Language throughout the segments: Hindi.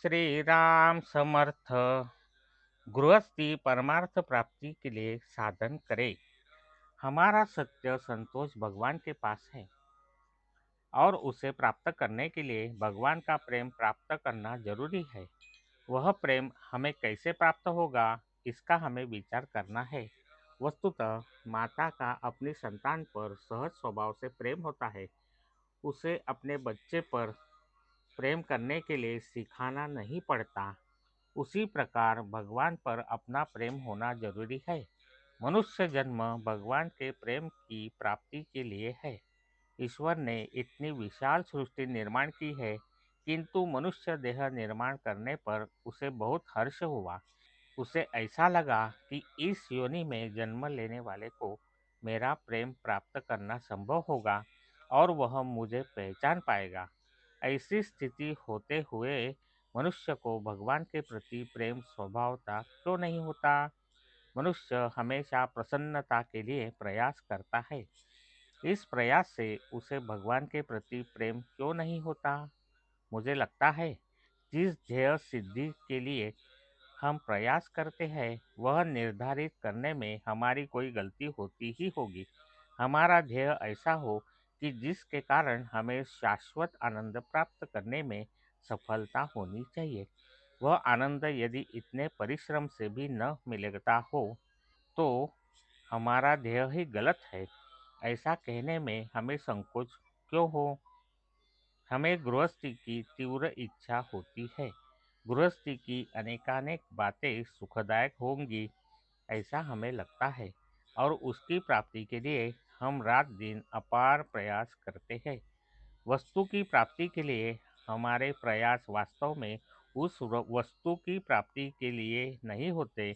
श्री राम समर्थ। गृहस्थी परमार्थ प्राप्ति के लिए साधन करे। हमारा सत्य संतोष भगवान के पास है और उसे प्राप्त करने के लिए भगवान का प्रेम प्राप्त करना जरूरी है। वह प्रेम हमें कैसे प्राप्त होगा, इसका हमें विचार करना है। वस्तुतः माता का अपनी संतान पर सहज स्वभाव से प्रेम होता है। उसे अपने बच्चे पर प्रेम करने के लिए सिखाना नहीं पड़ता। उसी प्रकार भगवान पर अपना प्रेम होना जरूरी है। मनुष्य जन्म भगवान के प्रेम की प्राप्ति के लिए है। ईश्वर ने इतनी विशाल सृष्टि निर्माण की है, किंतु मनुष्य देह निर्माण करने पर उसे बहुत हर्ष हुआ। उसे ऐसा लगा कि इस योनि में जन्म लेने वाले को मेरा प्रेम प्राप्त करना संभव होगा और वह मुझे पहचान पाएगा। ऐसी स्थिति होते हुए मनुष्य को भगवान के प्रति प्रेम स्वभावता क्यों नहीं होता? मनुष्य हमेशा प्रसन्नता के लिए प्रयास करता है। इस प्रयास से उसे भगवान के प्रति प्रेम क्यों नहीं होता? मुझे लगता है जिस ध्येय सिद्धि के लिए हम प्रयास करते हैं वह निर्धारित करने में हमारी कोई गलती होती ही होगी। हमारा ध्येय ऐसा हो कि जिसके कारण हमें शाश्वत आनंद प्राप्त करने में सफलता होनी चाहिए। वह आनंद यदि इतने परिश्रम से भी न मिलता हो तो हमारा ध्येय ही गलत है। ऐसा कहने में हमें संकोच क्यों हो? हमें गृहस्थी की तीव्र इच्छा होती है। गृहस्थी की अनेकानेक बातें सुखदायक होंगी ऐसा हमें लगता है और उसकी प्राप्ति के लिए हम रात दिन अपार प्रयास करते हैं। वस्तु की प्राप्ति के लिए हमारे प्रयास वास्तव में उस वस्तु की प्राप्ति के लिए नहीं होते,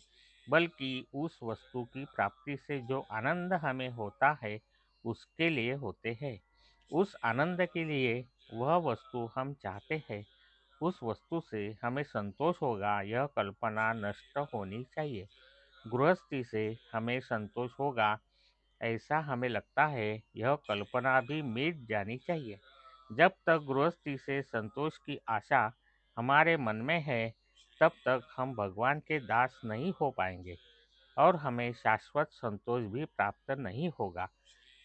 बल्कि उस वस्तु की प्राप्ति से जो आनंद हमें होता है उसके लिए होते हैं। उस आनंद के लिए वह वस्तु हम चाहते हैं, उस वस्तु से हमें संतोष होगा, यह कल्पना नष्ट होनी चाहिए। गृहस्थी से हमें संतोष होगा ऐसा हमें लगता है, यह कल्पना भी मिट जानी चाहिए। जब तक गृहस्थी से संतोष की आशा हमारे मन में है, तब तक हम भगवान के दास नहीं हो पाएंगे और हमें शाश्वत संतोष भी प्राप्त नहीं होगा।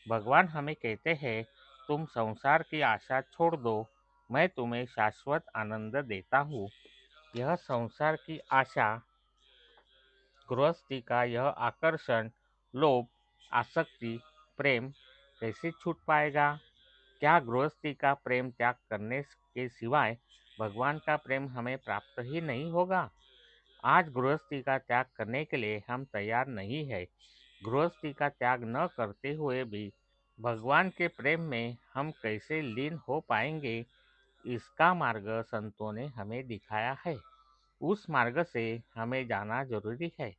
भगवान हमें कहते हैं, तुम संसार की आशा छोड़ दो, मैं तुम्हें शाश्वत आनंद देता हूँ। यह संसार की आशा, गृहस्थी का यह आकर्षण, लोभ, आसक्ति, प्रेम कैसे छूट पाएगा? क्या गृहस्थी का प्रेम त्याग करने के सिवाय भगवान का प्रेम हमें प्राप्त ही नहीं होगा? आज गृहस्थी का त्याग करने के लिए हम तैयार नहीं है। गृहस्थी का त्याग न करते हुए भी भगवान के प्रेम में हम कैसे लीन हो पाएंगे, इसका मार्ग संतों ने हमें दिखाया है। उस मार्ग से हमें जाना जरूरी है।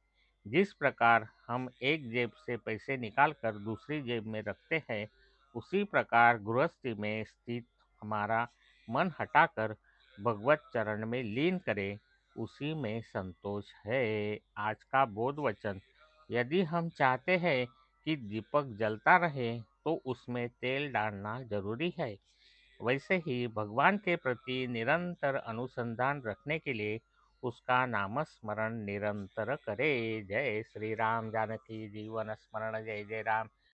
जिस प्रकार हम एक जेब से पैसे निकालकर दूसरी जेब में रखते हैं, उसी प्रकार गृहस्थी में स्थित हमारा मन हटाकर भगवत चरण में लीन करें, उसी में संतोष है। आज का बोध वचन: यदि हम चाहते हैं कि दीपक जलता रहे तो उसमें तेल डालना जरूरी है। वैसे ही भगवान के प्रति निरंतर अनुसंधान रखने के लिए उसका नामस्मरण निरंतर करे। जय श्री राम। जानकी जीवन स्मरण। जय जय राम।